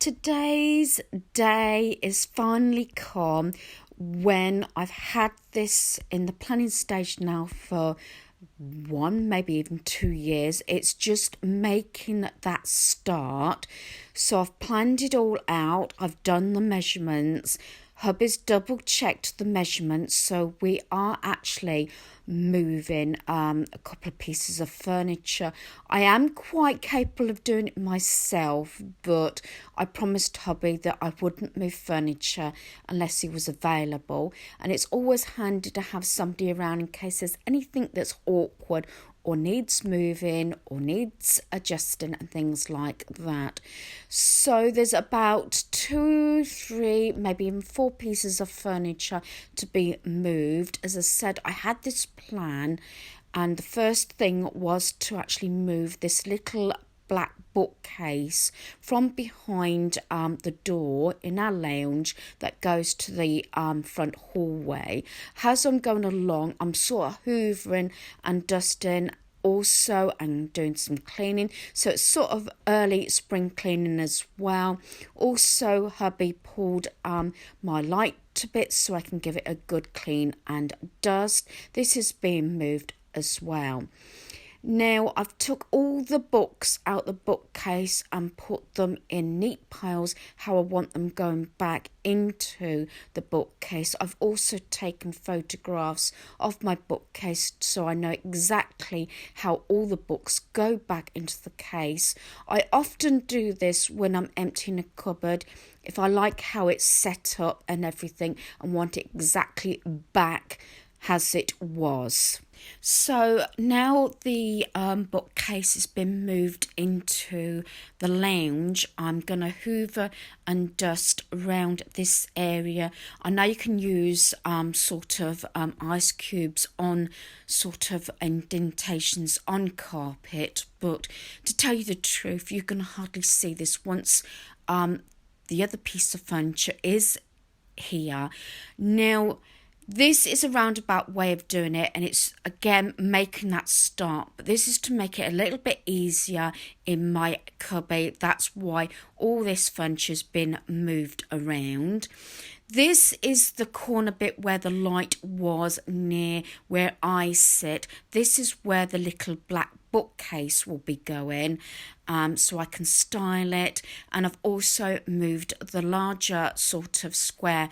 Today's day is finally come when I've had this in the planning stage now for maybe even 2 years. It's just making that start. So I've planned it all out. I've done the measurements. Hubby's double checked the measurements, so we are actually moving a couple of pieces of furniture. I am quite capable of doing it myself, but I promised hubby that I wouldn't move furniture unless he was available, and it's always handy to have somebody around in case there's anything that's awkward or needs moving or needs adjusting and things like that. So there's about 2, 3, maybe even 4 pieces of furniture to be moved. As I said, I had this plan, and the first thing was to actually move this little black bookcase from behind the door in our lounge that goes to the front hallway. As I'm going along, I'm sort of hoovering and dusting also and doing some cleaning, so it's sort of early spring cleaning as well. Also, hubby pulled my light to bits so I can give it a good clean and dust. This is being moved as well. Now, I've took all the books out the bookcase and put them in neat piles how I want them going back into the bookcase. I've also taken photographs of my bookcase so I know exactly how all the books go back into the case. I often do this when I'm emptying a cupboard. If I like how it's set up and everything and want it exactly back as it was. So now the bookcase has been moved into the lounge, I'm going to hoover and dust around this area. I know you can use ice cubes on sort of indentations on carpet, but to tell you the truth, you can hardly see this once the other piece of furniture is here. Now, this is a roundabout way of doing it, and it's again making that start, but this is to make it a little bit easier in my cubby. That's why all this furniture has been moved around. This is the corner bit where the light was near where I sit. This is where the little black bookcase will be going, so I can style it. And I've also moved the larger sort of square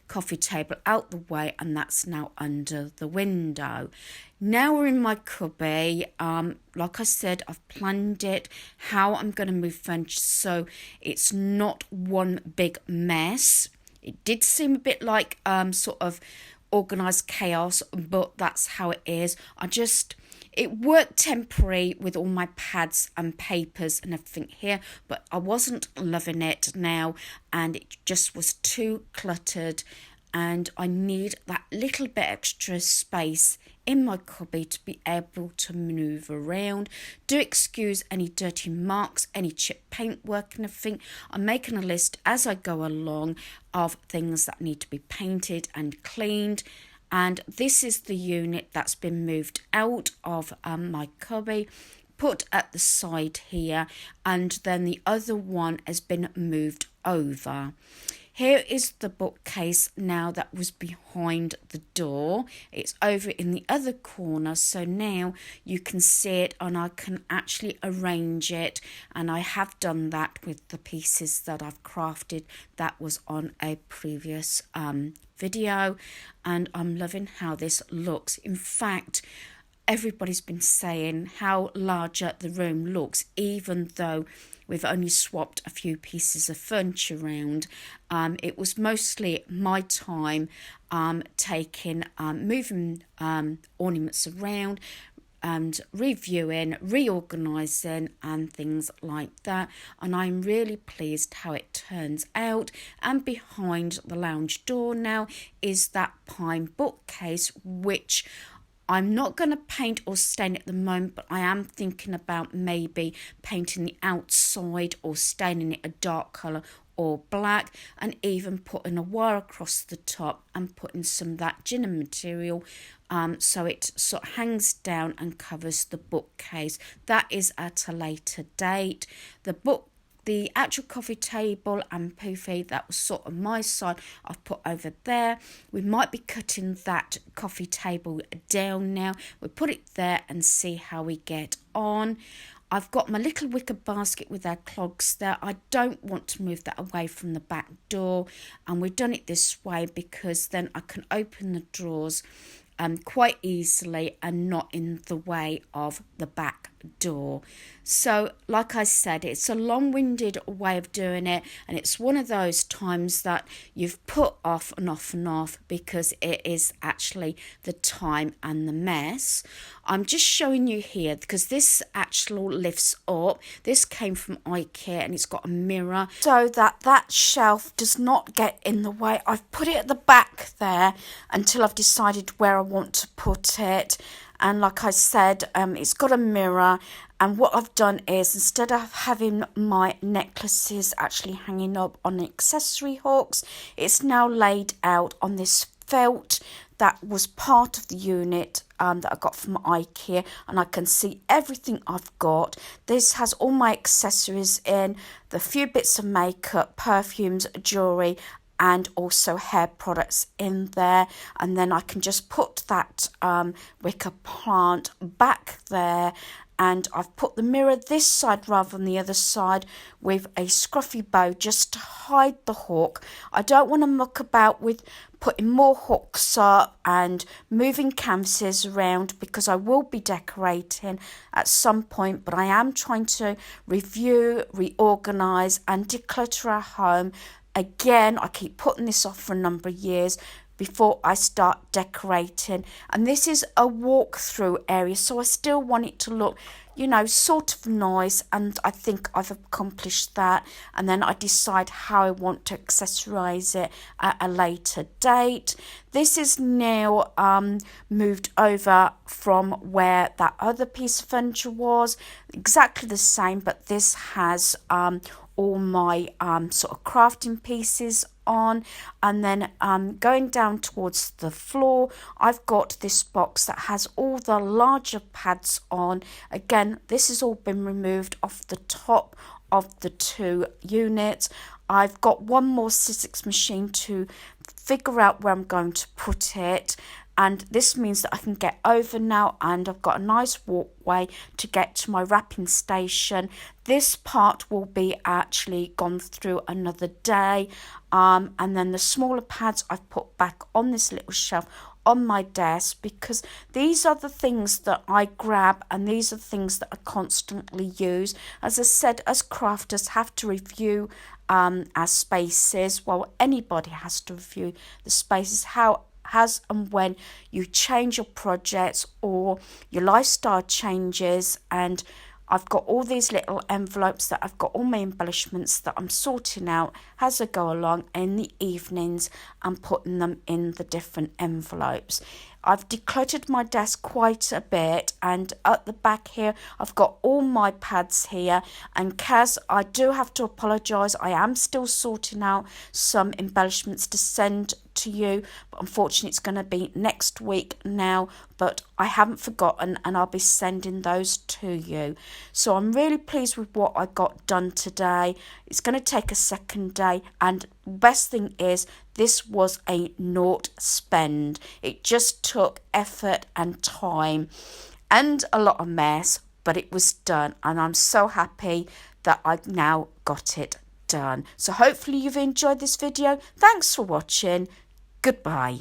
coffee table out the way, and that's now under the window. Now we're in my cubby. Like I said, I've planned it how I'm going to move furniture so it's not one big mess. It did seem a bit like sort of organised chaos, but that's how it is. It worked temporary with all my pads and papers and everything here, but I wasn't loving it now, and it just was too cluttered, and I need that little bit extra space in my cubby to be able to move around. Do excuse any dirty marks, any chip paintwork and everything. I'm making a list as I go along of things that need to be painted and cleaned. And this is the unit that's been moved out of my cubby, put at the side here, and then the other one has been moved over. Here is the bookcase now that was behind the door. It's over in the other corner, so now you can see it and I can actually arrange it, and I have done that with the pieces that I've crafted that was on a previous video, and I'm loving how this looks. In fact, everybody's been saying how larger the room looks, even though we've only swapped a few pieces of furniture around. It was mostly my time moving ornaments around and reviewing, reorganising and things like that, and I'm really pleased how it turns out. And behind the lounge door now is that pine bookcase, which I'm not going to paint or stain at the moment, but I am thinking about maybe painting the outside or staining it a dark colour or black, and even putting a wire across the top and putting some of that gingham material so it sort of hangs down and covers the bookcase. That is at a later date. The the actual coffee table and poofy that was sort of my side, I've put over there. We might be cutting that coffee table down now. We'll put it there and see how we get on. I've got my little wicker basket with our clogs there. I don't want to move that away from the back door, and we've done it this way because then I can open the drawers quite easily and not in the way of the back door. So like I said, it's a long-winded way of doing it, and it's one of those times that you've put off and off and off because it is actually the time and the mess. I'm just showing you here because this actually lifts up. This came from IKEA and it's got a mirror so that that shelf does not get in the way. I've put it at the back there until I've decided where I want to put it. And like I said, it's got a mirror, and what I've done is, instead of having my necklaces actually hanging up on accessory hooks, it's now laid out on this felt that was part of the unit that I got from IKEA, and I can see everything I've got. This has all my accessories in, the few bits of makeup, perfumes, jewellery, and also hair products in there, and then I can just put that wicker plant back there. And I've put the mirror this side rather than the other side with a scruffy bow just to hide the hook. I don't want to muck about with putting more hooks up and moving canvases around because I will be decorating at some point, but I am trying to review, reorganise and declutter our home. Again, I keep putting this off for a number of years before I start decorating, and this is a walk-through area, so I still want it to look, you know, sort of nice, and I think I've accomplished that. And then I decide how I want to accessorise it at a later date. This is now moved over from where that other piece of furniture was, exactly the same, but this has all my sort of crafting pieces on. And then going down towards the floor, I've got this box that has all the larger pads on. Again, this has all been removed off the top of the two units. I've got one more Sizzix machine to figure out where I'm going to put it, and this means that I can get over now, and I've got a nice walkway to get to my wrapping station. This part will be actually gone through another day, and then the smaller pads I've put back on this little shelf on my desk, because these are the things that I grab and these are the things that I constantly use. As I said, as crafters have to review our spaces. Well, anybody has to review the spaces, how as and when you change your projects or your lifestyle changes. And I've got all these little envelopes that I've got all my embellishments that I'm sorting out as I go along in the evenings and putting them in the different envelopes. I've decluttered my desk quite a bit, and at the back here I've got all my pads here. And Kaz, I do have to apologise, I am still sorting out some embellishments to send to you, but unfortunately it's going to be next week now, but I haven't forgotten and I'll be sending those to you. So I'm really pleased with what I got done today. It's going to take a second day, and best thing is this was a naught spend. It just took effort and time and a lot of mess, but it was done, and I'm so happy that I've now got it done. So hopefully you've enjoyed this video. Thanks for watching. Goodbye.